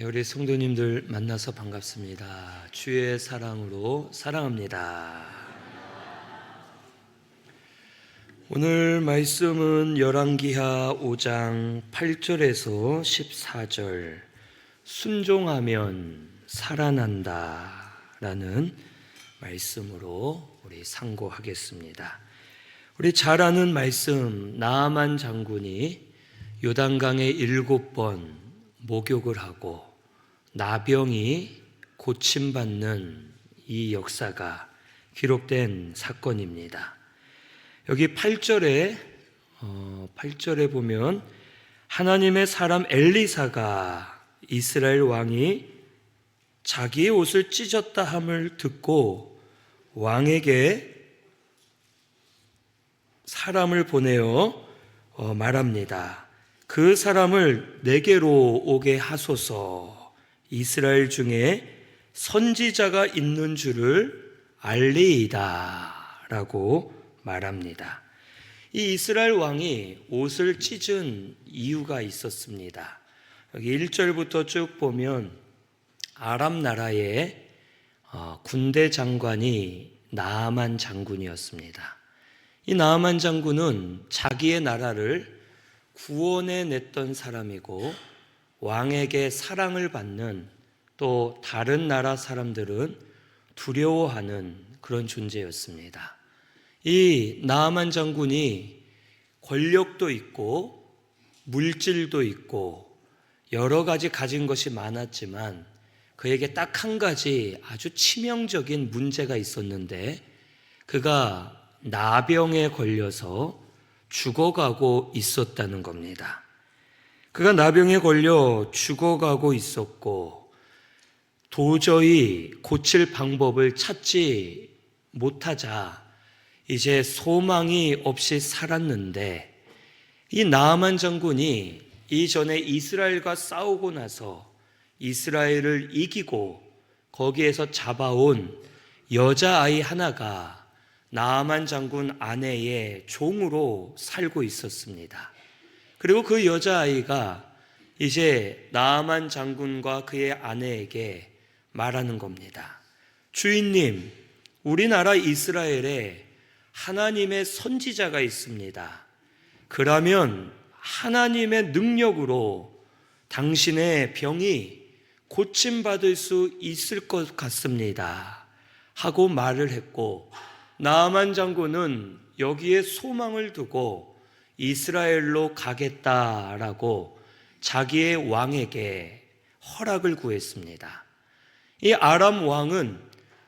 우리 성도님들 만나서 반갑습니다. 주의 사랑으로 사랑합니다. 오늘 말씀은 열왕기하 5장 8절에서 14절 순종하면 살아난다 라는 말씀으로 우리 상고하겠습니다. 우리 잘 아는 말씀, 나아만 장군이 요단강에 7번 목욕을 하고 나병이 고침받는 이 역사가 기록된 사건입니다. 여기 8절에 보면 하나님의 사람 엘리사가 이스라엘 왕이 자기의 옷을 찢었다 함을 듣고 왕에게 사람을 보내어 말합니다. 그 사람을 내게로 오게 하소서. 이스라엘 중에 선지자가 있는 줄을 알리이다 라고 말합니다. 이 이스라엘 왕이 옷을 찢은 이유가 있었습니다. 여기 1절부터 쭉 보면 아람 나라의 군대 장관이 나아만 장군이었습니다. 이 나아만 장군은 자기의 나라를 구원해 냈던 사람이고 왕에게 사랑을 받는, 또 다른 나라 사람들은 두려워하는 그런 존재였습니다. 이 나아만 장군이 권력도 있고 물질도 있고 여러 가지 가진 것이 많았지만 그에게 딱 한 가지 아주 치명적인 문제가 있었는데, 그가 나병에 걸려서 죽어가고 있었다는 겁니다. 그가 나병에 걸려 죽어가고 있었고 도저히 고칠 방법을 찾지 못하자 이제 소망이 없이 살았는데, 이 나아만 장군이 이전에 이스라엘과 싸우고 나서 이스라엘을 이기고 거기에서 잡아온 여자아이 하나가 나아만 장군 아내의 종으로 살고 있었습니다. 그리고 그 여자아이가 이제 나아만 장군과 그의 아내에게 말하는 겁니다. 주인님, 우리나라 이스라엘에 하나님의 선지자가 있습니다. 그러면 하나님의 능력으로 당신의 병이 고침받을 수 있을 것 같습니다 하고 말을 했고, 나아만 장군은 여기에 소망을 두고 이스라엘로 가겠다라고 자기의 왕에게 허락을 구했습니다. 이 아람 왕은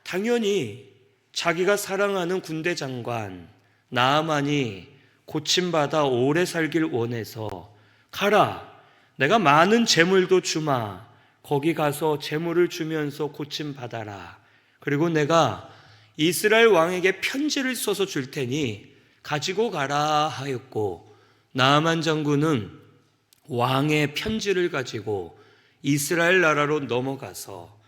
당연히 자기가 사랑하는 군대 장관 나아만이 고침받아 오래 살길 원해서, 가라, 내가 많은 재물도 주마, 거기 가서 재물을 주면서 고침받아라, 그리고 내가 이스라엘 왕에게 편지를 써서 줄 테니 가지고 가라 하였고, 나아만 장군은 왕의 편지를 가지고 이스라엘 나라로 넘어가서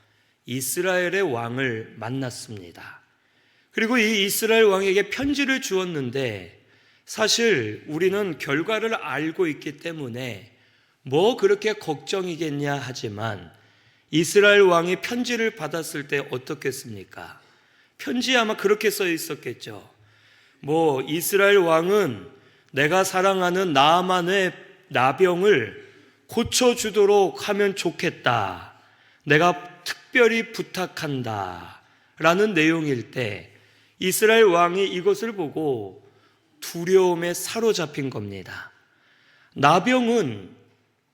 이스라엘의 왕을 만났습니다. 그리고 이 이스라엘 왕에게 편지를 주었는데, 사실 우리는 결과를 알고 있기 때문에 뭐 그렇게 걱정이겠냐 하지만, 이스라엘 왕이 편지를 받았을 때 어떻겠습니까? 편지에 아마 그렇게 써 있었겠죠. 이스라엘 왕은 내가 사랑하는 나아만의 나병을 고쳐주도록 하면 좋겠다, 내가 특별히 부탁한다 라는 내용일 때, 이스라엘 왕이 이것을 보고 두려움에 사로잡힌 겁니다. 나병은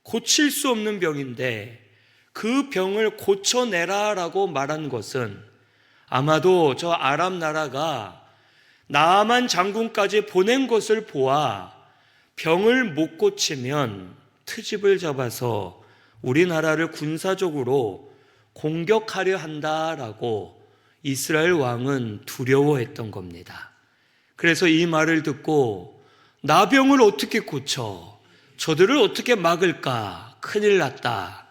고칠 수 없는 병인데 그 병을 고쳐내라 라고 말한 것은 아마도 저 아람 나라가 나아만 장군까지 보낸 것을 보아 병을 못 고치면 트집을 잡아서 우리나라를 군사적으로 공격하려 한다라고 이스라엘 왕은 두려워했던 겁니다. 그래서 이 말을 듣고 나병을 어떻게 고쳐? 저들을 어떻게 막을까? 큰일 났다.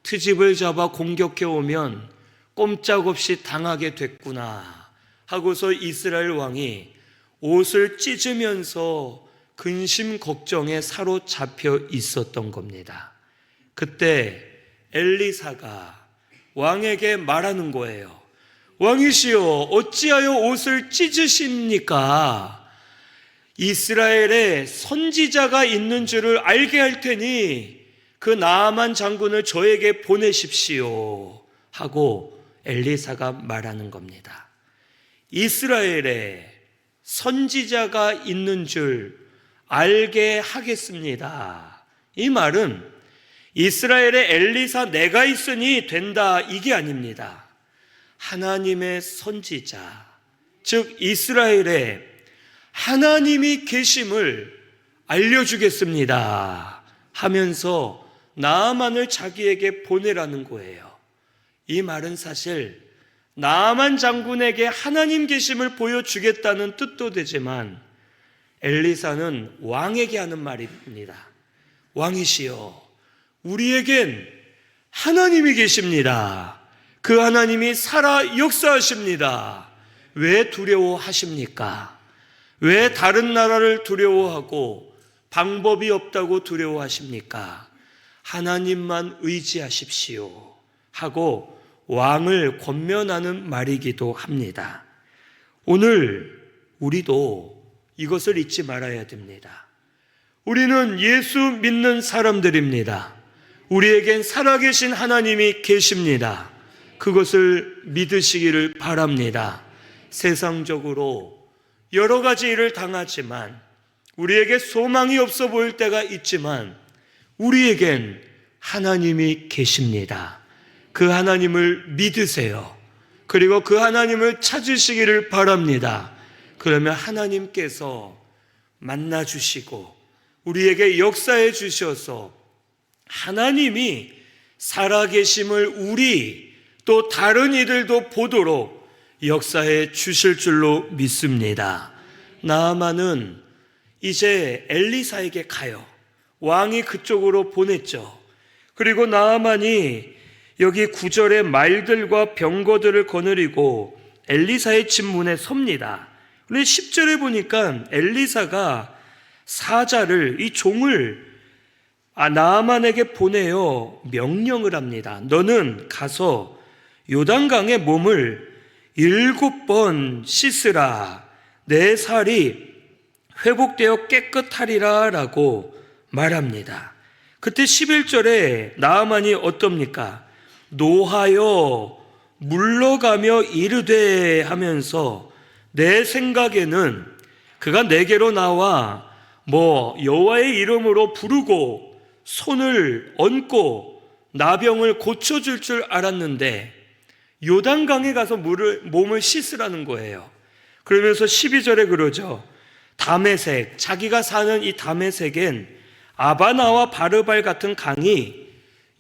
트집을 잡아 공격해 오면 꼼짝없이 당하게 됐구나 하고서 이스라엘 왕이 옷을 찢으면서 근심 걱정에 사로잡혀 있었던 겁니다. 그때 엘리사가 왕에게 말하는 거예요. 왕이시여, 어찌하여 옷을 찢으십니까? 이스라엘에 선지자가 있는 줄을 알게 할 테니 그 나아만 장군을 저에게 보내십시오 하고 엘리사가 말하는 겁니다. 이스라엘에 선지자가 있는 줄 알게 하겠습니다. 이 말은 이스라엘에 엘리사 내가 있으니 된다, 이게 아닙니다. 하나님의 선지자, 즉 이스라엘에 하나님이 계심을 알려주겠습니다 하면서 나아만을 자기에게 보내라는 거예요. 이 말은 사실 나아만 장군에게 하나님 계심을 보여주겠다는 뜻도 되지만 엘리사는 왕에게 하는 말입니다. 왕이시여, 우리에겐 하나님이 계십니다. 그 하나님이 살아 역사하십니다. 왜 두려워하십니까? 왜 다른 나라를 두려워하고 방법이 없다고 두려워하십니까? 하나님만 의지하십시오 하고 왕을 권면하는 말이기도 합니다. 오늘 우리도 이것을 잊지 말아야 됩니다. 우리는 예수 믿는 사람들입니다. 우리에겐 살아계신 하나님이 계십니다. 그것을 믿으시기를 바랍니다. 세상적으로 여러 가지 일을 당하지만, 우리에게 소망이 없어 보일 때가 있지만 우리에겐 하나님이 계십니다. 그 하나님을 믿으세요. 그리고 그 하나님을 찾으시기를 바랍니다. 그러면 하나님께서 만나주시고 우리에게 역사해 주셔서 하나님이 살아계심을 우리 또 다른 이들도 보도록 역사해 주실 줄로 믿습니다. 나아만은 이제 엘리사에게 가요. 왕이 그쪽으로 보냈죠. 그리고 나아만이 여기 9절에 말들과 병거들을 거느리고 엘리사의 집 문에 섭니다. 그런데 10절에 보니까 엘리사가 사자를, 이 종을 나아만에게 보내어 명령을 합니다. 너는 가서 요단강에 몸을 7번 씻으라. 내 살이 회복되어 깨끗하리라 라고 말합니다. 그때 11절에 나아만이 어떻습니까? 노하여 물러가며 이르되 하면서 내 생각에는 그가 내게로 나와 여호와의 이름으로 부르고 손을 얹고 나병을 고쳐줄 줄 알았는데 요단강에 가서 몸을 씻으라는 거예요. 그러면서 12절에 그러죠. 다메섹, 자기가 사는 이 다메섹엔 아바나와 바르발 같은 강이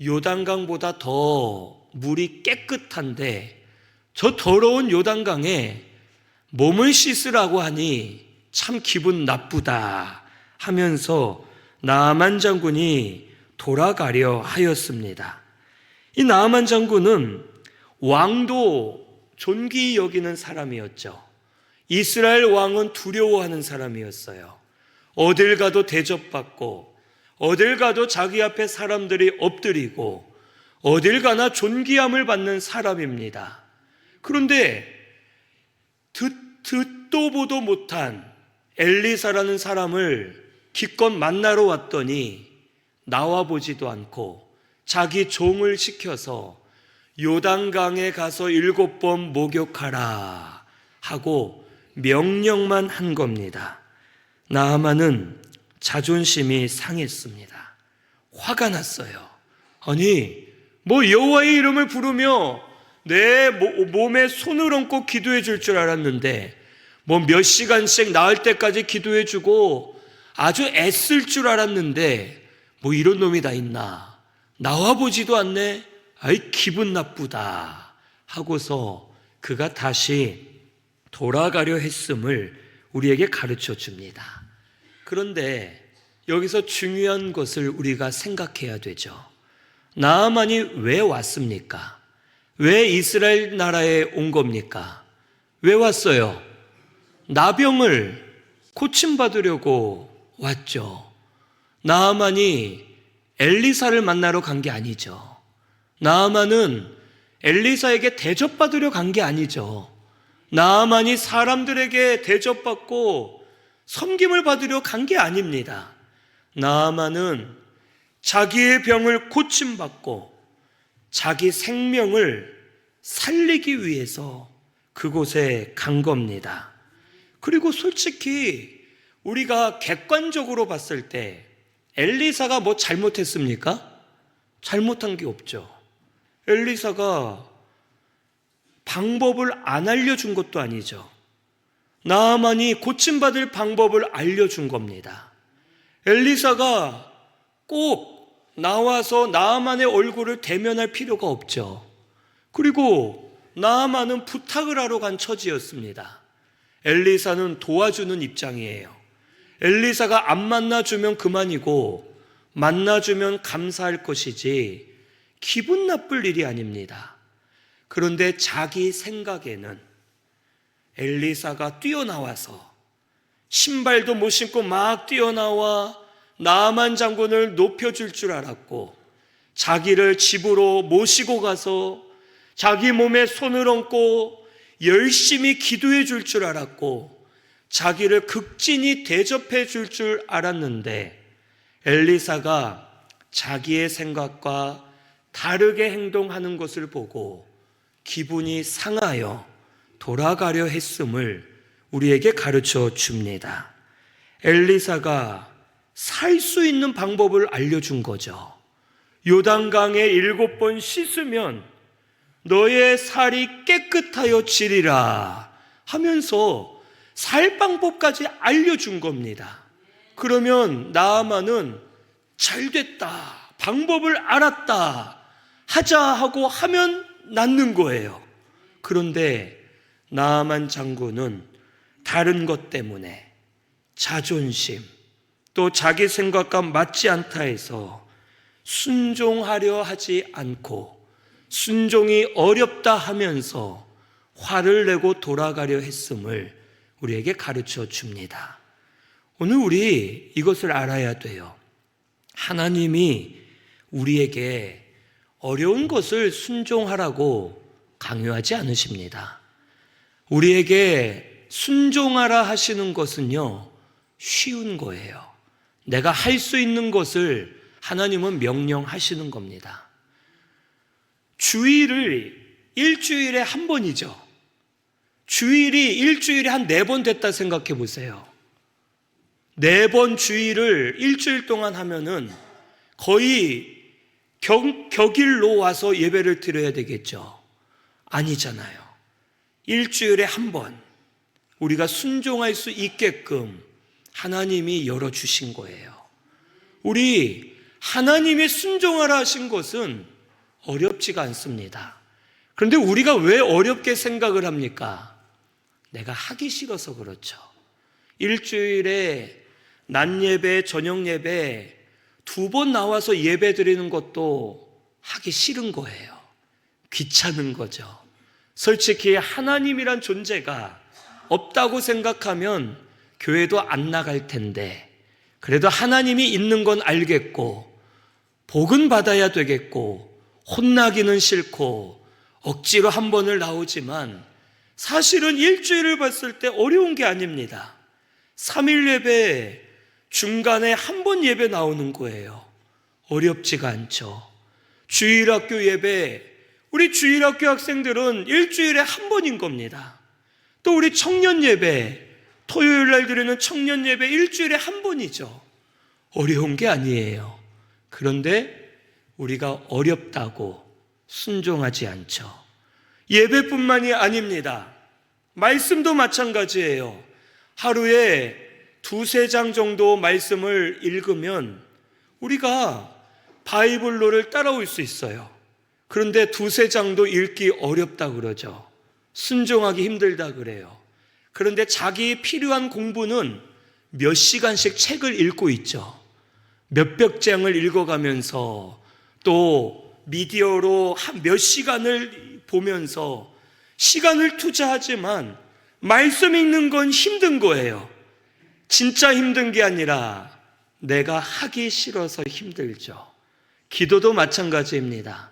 요단강보다 더 물이 깨끗한데 저 더러운 요단강에 몸을 씻으라고 하니 참 기분 나쁘다 하면서 나아만 장군이 돌아가려 하였습니다. 이 나아만 장군은 왕도 존귀히 여기는 사람이었죠. 이스라엘 왕은 두려워하는 사람이었어요. 어딜 가도 대접받고 어딜 가도 자기 앞에 사람들이 엎드리고 어딜 가나 존귀함을 받는 사람입니다. 그런데 듣도 보도 못한 엘리사라는 사람을 기껏 만나러 왔더니 나와보지도 않고 자기 종을 시켜서 요단강에 가서 7번 목욕하라 하고 명령만 한 겁니다. 나아만은 자존심이 상했습니다. 화가 났어요. 아니, 여호와의 이름을 부르며 내 몸에 손을 얹고 기도해 줄 줄 알았는데 몇 시간씩 나을 때까지 기도해 주고 아주 애쓸 줄 알았는데 이런 놈이 다 있나? 나와보지도 않네? 아이, 기분 나쁘다 하고서 그가 다시 돌아가려 했음을 우리에게 가르쳐 줍니다. 그런데 여기서 중요한 것을 우리가 생각해야 되죠. 나아만이 왜 왔습니까? 왜 이스라엘 나라에 온 겁니까? 왜 왔어요? 나병을 고침받으려고 왔죠. 나아만이 엘리사를 만나러 간 게 아니죠. 나아만은 엘리사에게 대접받으려 간 게 아니죠. 나아만이 사람들에게 대접받고 섬김을 받으려 간 게 아닙니다. 나아만은 자기의 병을 고침받고 자기 생명을 살리기 위해서 그곳에 간 겁니다. 그리고 솔직히 우리가 객관적으로 봤을 때 엘리사가 뭐 잘못했습니까? 잘못한 게 없죠. 엘리사가 방법을 안 알려준 것도 아니죠. 나아만이 고침받을 방법을 알려준 겁니다. 엘리사가 꼭 나와서 나아만의 얼굴을 대면할 필요가 없죠. 그리고 나아만은 부탁을 하러 간 처지였습니다. 엘리사는 도와주는 입장이에요. 엘리사가 안 만나주면 그만이고 만나주면 감사할 것이지 기분 나쁠 일이 아닙니다. 그런데 자기 생각에는 엘리사가 뛰어나와서 신발도 못 신고 막 뛰어나와 나아만 장군을 높여줄 줄 알았고 자기를 집으로 모시고 가서 자기 몸에 손을 얹고 열심히 기도해 줄 줄 알았고 자기를 극진히 대접해 줄 알았는데 엘리사가 자기의 생각과 다르게 행동하는 것을 보고 기분이 상하여 돌아가려 했음을 우리에게 가르쳐 줍니다. 엘리사가 살 수 있는 방법을 알려준 거죠. 요단강에 7번 씻으면 너의 살이 깨끗하여 지리라 하면서 살 방법까지 알려준 겁니다. 그러면 나아만은 잘 됐다, 방법을 알았다, 하자 하고 하면 낫는 거예요. 그런데 나아만 장군은 다른 것 때문에 자존심, 또 자기 생각과 맞지 않다 해서 순종하려 하지 않고 순종이 어렵다 하면서 화를 내고 돌아가려 했음을 우리에게 가르쳐 줍니다. 오늘 우리 이것을 알아야 돼요. 하나님이 우리에게 어려운 것을 순종하라고 강요하지 않으십니다. 우리에게 순종하라 하시는 것은요, 쉬운 거예요. 내가 할 수 있는 것을 하나님은 명령하시는 겁니다. 주일을 일주일에 한 번이죠. 주일이 일주일에 한 4번 됐다 생각해 보세요. 4번 주일을 일주일 동안 하면은 거의 격일로 와서 예배를 드려야 되겠죠. 아니잖아요. 일주일에 한 번 우리가 순종할 수 있게끔 하나님이 열어주신 거예요. 우리 하나님이 순종하라 하신 것은 어렵지가 않습니다. 그런데 우리가 왜 어렵게 생각을 합니까? 내가 하기 싫어서 그렇죠. 일주일에 낮 예배, 저녁 예배 2번 나와서 예배 드리는 것도 하기 싫은 거예요. 귀찮은 거죠. 솔직히 하나님이란 존재가 없다고 생각하면 교회도 안 나갈 텐데, 그래도 하나님이 있는 건 알겠고 복은 받아야 되겠고 혼나기는 싫고 억지로 한 번을 나오지만 사실은 일주일을 봤을 때 어려운 게 아닙니다. 3일 예배 중간에 한 번 예배 나오는 거예요. 어렵지가 않죠. 주일학교 예배, 우리 주일학교 학생들은 일주일에 한 번인 겁니다. 또 우리 청년 예배, 토요일 날 드리는 청년 예배 일주일에 한 번이죠. 어려운 게 아니에요. 그런데 우리가 어렵다고 순종하지 않죠. 예배뿐만이 아닙니다. 말씀도 마찬가지예요. 하루에 2-3장 정도 말씀을 읽으면 우리가 바이블로를 따라올 수 있어요. 그런데 2-3장도 읽기 어렵다 그러죠. 순종하기 힘들다 그래요. 그런데 자기 필요한 공부는 몇 시간씩 책을 읽고 있죠. 몇백 장을 읽어가면서 또 미디어로 몇 시간을 보면서 시간을 투자하지만 말씀 읽는 건 힘든 거예요. 진짜 힘든 게 아니라 내가 하기 싫어서 힘들죠. 기도도 마찬가지입니다.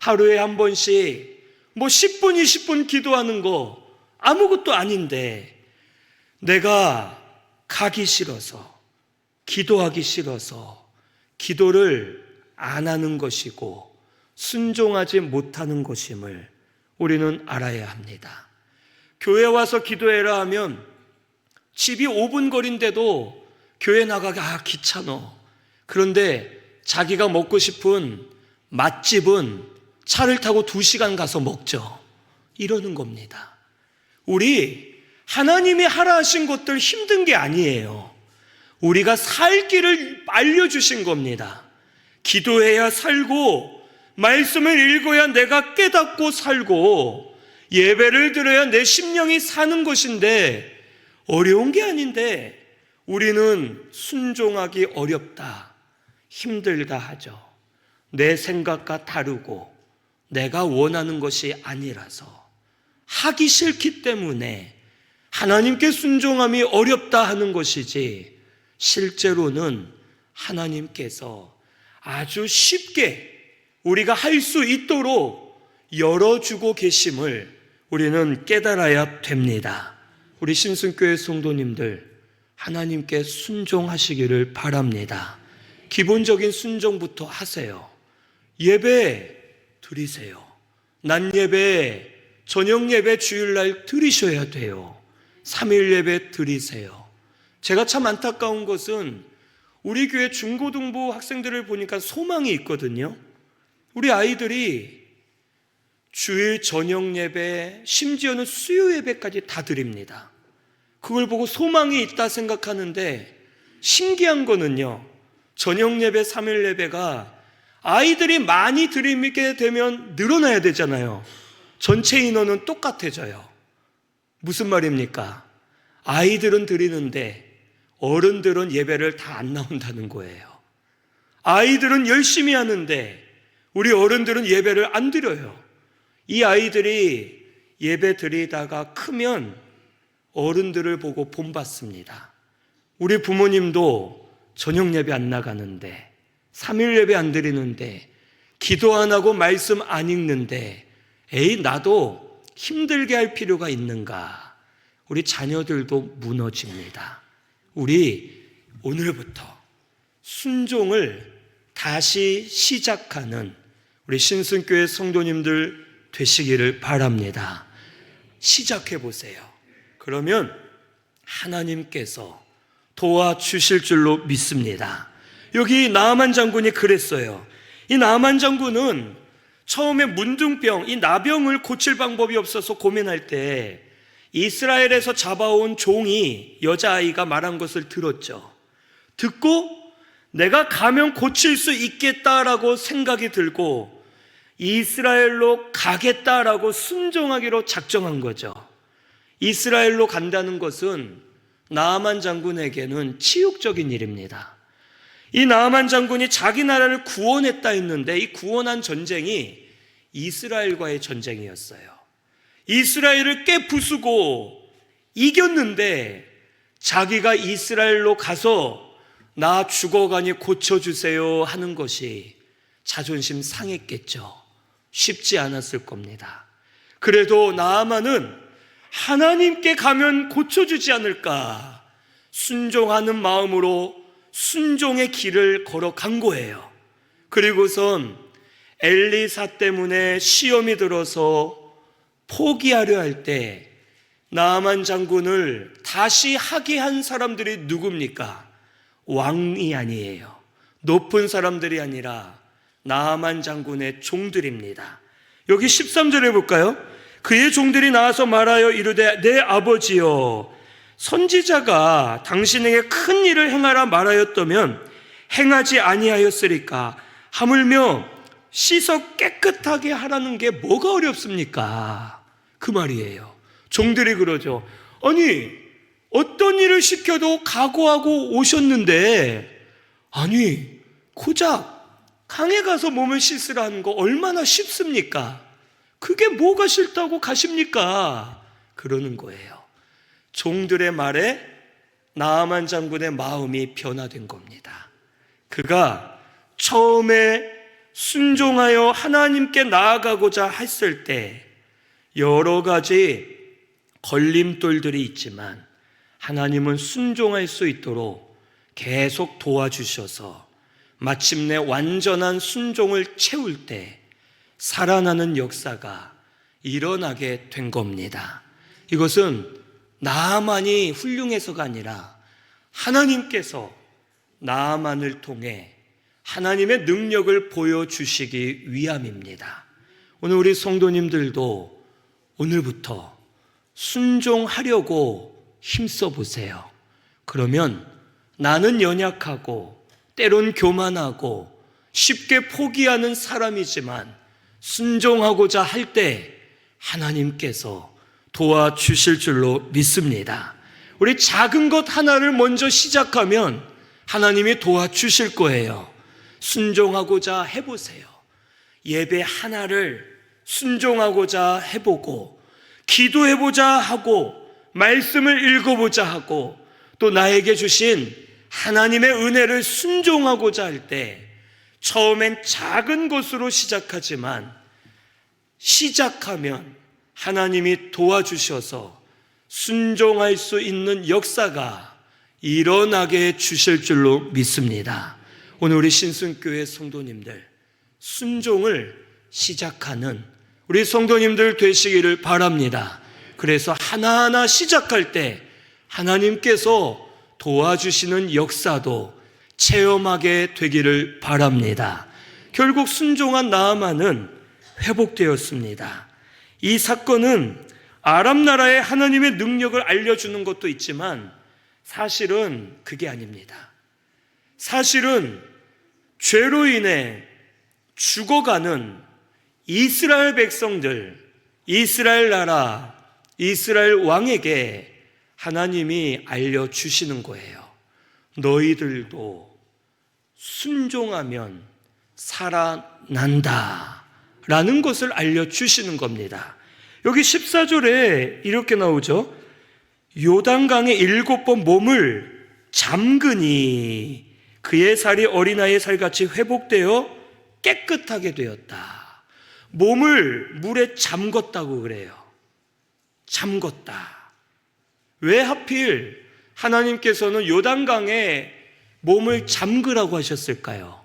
하루에 한 번씩 10분, 20분 기도하는 거 아무것도 아닌데 내가 가기 싫어서, 기도하기 싫어서 기도를 안 하는 것이고 순종하지 못하는 것임을 우리는 알아야 합니다. 교회 와서 기도해라 하면 집이 5분 거리인데도 교회 나가기 귀찮어. 그런데 자기가 먹고 싶은 맛집은 차를 타고 2시간 가서 먹죠. 이러는 겁니다. 우리 하나님이 하라 하신 것들 힘든 게 아니에요. 우리가 살 길을 알려주신 겁니다. 기도해야 살고, 말씀을 읽어야 내가 깨닫고 살고, 예배를 드려야 내 심령이 사는 것인데 어려운 게 아닌데 우리는 순종하기 어렵다, 힘들다 하죠. 내 생각과 다르고 내가 원하는 것이 아니라서 하기 싫기 때문에 하나님께 순종함이 어렵다 하는 것이지, 실제로는 하나님께서 아주 쉽게 우리가 할 수 있도록 열어주고 계심을 우리는 깨달아야 됩니다. 우리 신순교회 성도님들, 하나님께 순종하시기를 바랍니다. 기본적인 순종부터 하세요. 예배 드리세요. 낮 예배, 저녁 예배 주일날 드리셔야 돼요. 3일 예배 드리세요. 제가 참 안타까운 것은 우리 교회 중고등부 학생들을 보니까 소망이 있거든요. 우리 아이들이 주일 저녁 예배, 심지어는 수요 예배까지 다 드립니다. 그걸 보고 소망이 있다 생각하는데 신기한 거는요, 저녁 예배, 3일 예배가 아이들이 많이 드리게 되면 늘어나야 되잖아요. 전체 인원은 똑같아져요. 무슨 말입니까? 아이들은 드리는데 어른들은 예배를 다 안 나온다는 거예요. 아이들은 열심히 하는데 우리 어른들은 예배를 안 드려요. 이 아이들이 예배 드리다가 크면 어른들을 보고 본받습니다. 우리 부모님도 저녁 예배 안 나가는데, 3일 예배 안 드리는데, 기도 안 하고 말씀 안 읽는데 나도 힘들게 할 필요가 있는가? 우리 자녀들도 무너집니다. 우리 오늘부터 순종을 다시 시작하는 우리 신순교회 성도님들 되시기를 바랍니다. 시작해 보세요. 그러면 하나님께서 도와주실 줄로 믿습니다. 여기 나아만 장군이 그랬어요. 이 나아만 장군은 처음에 문둥병, 이 나병을 고칠 방법이 없어서 고민할 때 이스라엘에서 잡아온 종이, 여자아이가 말한 것을 들었죠. 듣고 내가 가면 고칠 수 있겠다라고 생각이 들고 이스라엘로 가겠다라고 순종하기로 작정한 거죠. 이스라엘로 간다는 것은 나아만 장군에게는 치욕적인 일입니다. 이 나아만 장군이 자기 나라를 구원했다 했는데 이 구원한 전쟁이 이스라엘과의 전쟁이었어요. 이스라엘을 깨부수고 이겼는데 자기가 이스라엘로 가서 나 죽어가니 고쳐주세요 하는 것이 자존심 상했겠죠. 쉽지 않았을 겁니다. 그래도 나아만은 하나님께 가면 고쳐주지 않을까 순종하는 마음으로 순종의 길을 걸어간 거예요. 그리고선 엘리사 때문에 시험이 들어서 포기하려 할 때 나아만 장군을 다시 하게 한 사람들이 누굽니까? 왕이 아니에요. 높은 사람들이 아니라 나아만 장군의 종들입니다. 여기 13절에 볼까요? 그의 종들이 나와서 말하여 이르되 내 아버지여, 선지자가 당신에게 큰 일을 행하라 말하였다면 행하지 아니하였으리까? 하물며 씻어 깨끗하게 하라는 게 뭐가 어렵습니까? 그 말이에요. 종들이 그러죠. 아니, 어떤 일을 시켜도 각오하고 오셨는데, 아니, 고작 강에 가서 몸을 씻으라는 거 얼마나 쉽습니까? 그게 뭐가 싫다고 가십니까? 그러는 거예요. 종들의 말에 나아만 장군의 마음이 변화된 겁니다. 그가 처음에 순종하여 하나님께 나아가고자 했을 때 여러 가지 걸림돌들이 있지만 하나님은 순종할 수 있도록 계속 도와주셔서 마침내 완전한 순종을 채울 때 살아나는 역사가 일어나게 된 겁니다. 이것은 나만이 훌륭해서가 아니라 하나님께서 나만을 통해 하나님의 능력을 보여주시기 위함입니다. 오늘 우리 성도님들도 오늘부터 순종하려고 힘써 보세요. 그러면 나는 연약하고 때론 교만하고 쉽게 포기하는 사람이지만 순종하고자 할 때 하나님께서 도와주실 줄로 믿습니다. 우리 작은 것 하나를 먼저 시작하면 하나님이 도와주실 거예요. 순종하고자 해보세요. 예배 하나를 순종하고자 해보고 기도해보자 하고 말씀을 읽어보자 하고 또 나에게 주신 하나님의 은혜를 순종하고자 할 때 처음엔 작은 것으로 시작하지만 시작하면 하나님이 도와주셔서 순종할 수 있는 역사가 일어나게 주실 줄로 믿습니다. 오늘 우리 신순교회 성도님들 순종을 시작하는 우리 성도님들 되시기를 바랍니다. 그래서 하나하나 시작할 때 하나님께서 도와주시는 역사도 체험하게 되기를 바랍니다. 결국 순종한 나아만은 회복되었습니다. 이 사건은 아람 나라의 하나님의 능력을 알려주는 것도 있지만 사실은 그게 아닙니다. 사실은 죄로 인해 죽어가는 이스라엘 백성들, 이스라엘 나라, 이스라엘 왕에게 하나님이 알려주시는 거예요. 너희들도 순종하면 살아난다 라는 것을 알려주시는 겁니다. 여기 14절에 이렇게 나오죠. 요단강에 7번 몸을 잠그니 그의 살이 어린아이의 살같이 회복되어 깨끗하게 되었다. 몸을 물에 잠궜다고 그래요. 잠궜다. 왜 하필 하나님께서는 요단강에 몸을 잠그라고 하셨을까요?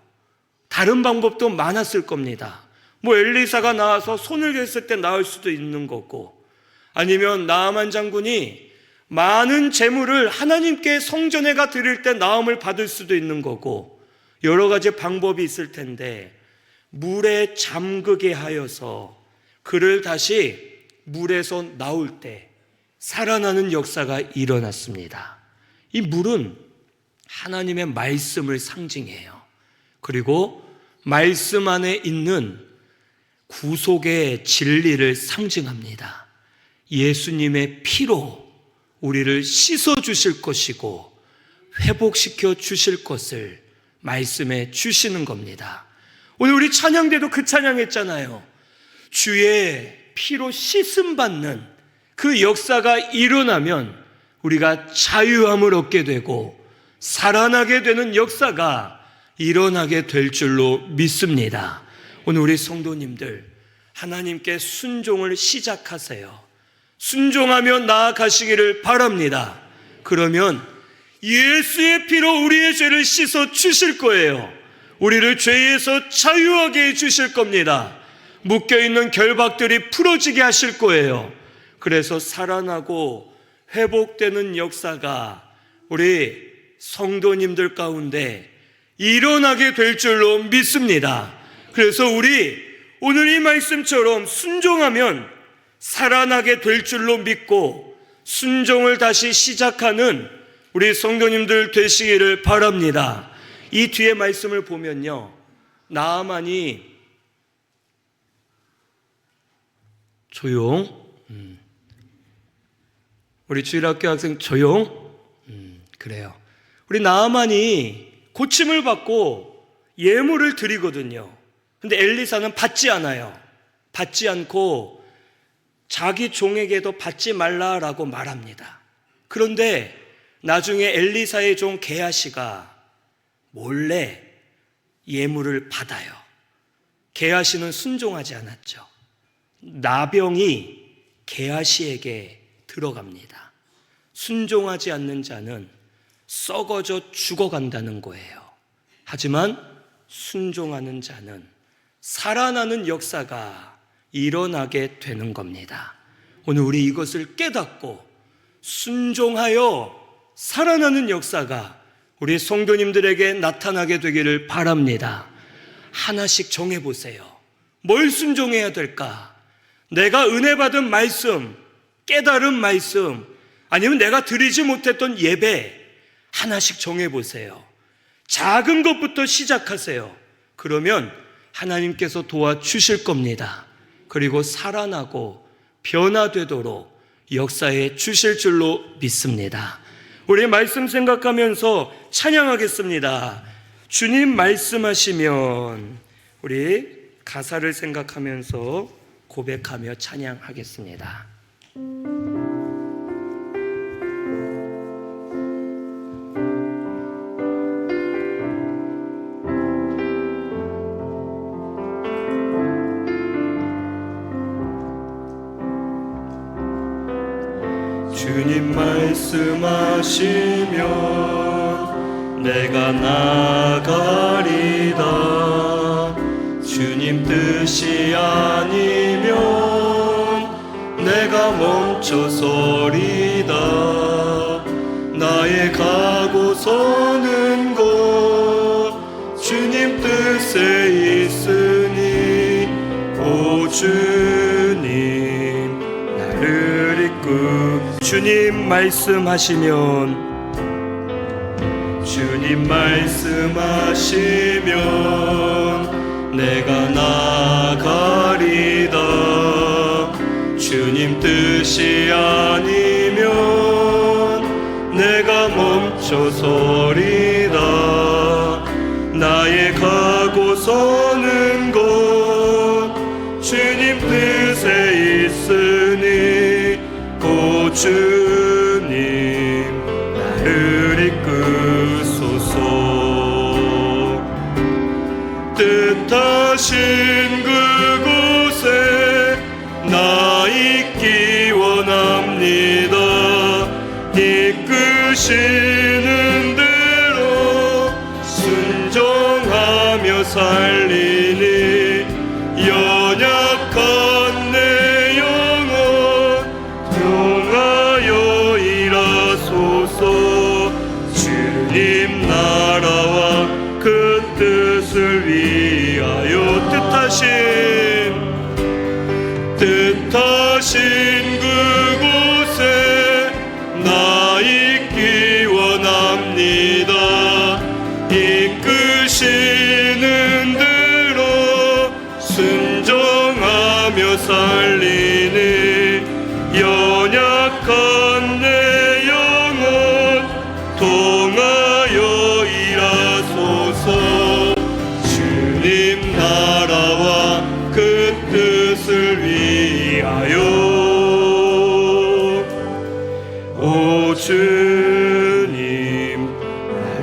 다른 방법도 많았을 겁니다. 뭐 엘리사가 나와서 손을 댔을 때 나을 수도 있는 거고, 아니면 나아만 장군이 많은 재물을 하나님께 성전에 가 드릴 때 나음을 받을 수도 있는 거고, 여러 가지 방법이 있을 텐데 물에 잠그게 하여서 그를 다시 물에서 나올 때 살아나는 역사가 일어났습니다. 이 물은 하나님의 말씀을 상징해요. 그리고 말씀 안에 있는 구속의 진리를 상징합니다. 예수님의 피로 우리를 씻어 주실 것이고 회복시켜 주실 것을 말씀해 주시는 겁니다. 오늘 우리 찬양대도 그 찬양했잖아요. 주의 피로 씻음 받는 그 역사가 일어나면 우리가 자유함을 얻게 되고 살아나게 되는 역사가 일어나게 될 줄로 믿습니다. 오늘 우리 성도님들 하나님께 순종을 시작하세요. 순종하며 나아가시기를 바랍니다. 그러면 예수의 피로 우리의 죄를 씻어 주실 거예요. 우리를 죄에서 자유하게 해 주실 겁니다. 묶여있는 결박들이 풀어지게 하실 거예요. 그래서 살아나고 회복되는 역사가 우리 성도님들 가운데 일어나게 될 줄로 믿습니다. 그래서 우리 오늘 이 말씀처럼 순종하면 살아나게 될 줄로 믿고 순종을 다시 시작하는 우리 성도님들 되시기를 바랍니다. 이 뒤에 말씀을 보면요, 나아만이 조용. 우리 주일학교 학생 조용. 그래요. 우리 나아만이 고침을 받고 예물을 드리거든요. 근데 엘리사는 받지 않아요. 받지 않고 자기 종에게도 받지 말라라고 말합니다. 그런데 나중에 엘리사의 종 게하시가 몰래 예물을 받아요. 게하시는 순종하지 않았죠. 나병이 게하시에게 들어갑니다. 순종하지 않는 자는 썩어져 죽어간다는 거예요. 하지만 순종하는 자는 살아나는 역사가 일어나게 되는 겁니다. 오늘 우리 이것을 깨닫고 순종하여 살아나는 역사가 우리 성도님들에게 나타나게 되기를 바랍니다. 하나씩 정해보세요. 뭘 순종해야 될까? 내가 은혜 받은 말씀, 깨달은 말씀, 아니면 내가 드리지 못했던 예배, 하나씩 정해보세요. 작은 것부터 시작하세요. 그러면 하나님께서 도와주실 겁니다. 그리고 살아나고 변화되도록 역사해 주실 줄로 믿습니다. 우리 말씀 생각하면서 찬양하겠습니다. 주님 말씀하시면, 우리 가사를 생각하면서 고백하며 찬양하겠습니다. 주님 말씀하시면 내가 나가리다. 주님 뜻이 아니면 내가 멈춰서리다. 나의 가고 서는 곳 주님 뜻에 있으니, 오 주님 나를 이끌. 주님 말씀하시면, 주님 말씀하시면 내가 나가리다. 주님 뜻이 아니면 내가 멈춰서리다. 나의 가고 서는 곳 주님 뜻에 있으니, 오 주님 나를 이끄소서. 뜻하신 그곳에 나 있기 원합니다. 이끄시는 대로 순종하며 살리니, 연약한 내 영혼 용하여 일하소서. 주님 나라와 그 뜻을 위하여 뜻하신 그곳에 나 있기 원합니다. 이끄시는 대로 순종하며 살리니, 연약한 내 영혼 통하여 일하소서. 주님 나라와 그 뜻을 위하여, 오 주님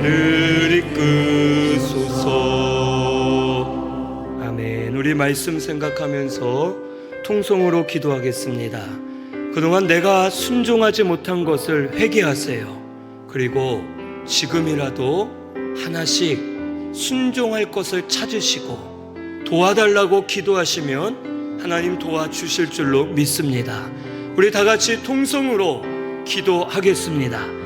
나를 이끄소서. 아멘. 우리 말씀 생각하면서 통성으로 기도하겠습니다. 그동안 내가 순종하지 못한 것을 회개하세요. 그리고 지금이라도 하나씩 순종할 것을 찾으시고 도와달라고 기도하시면 하나님 도와주실 줄로 믿습니다. 우리 다 같이 통성으로 기도하겠습니다.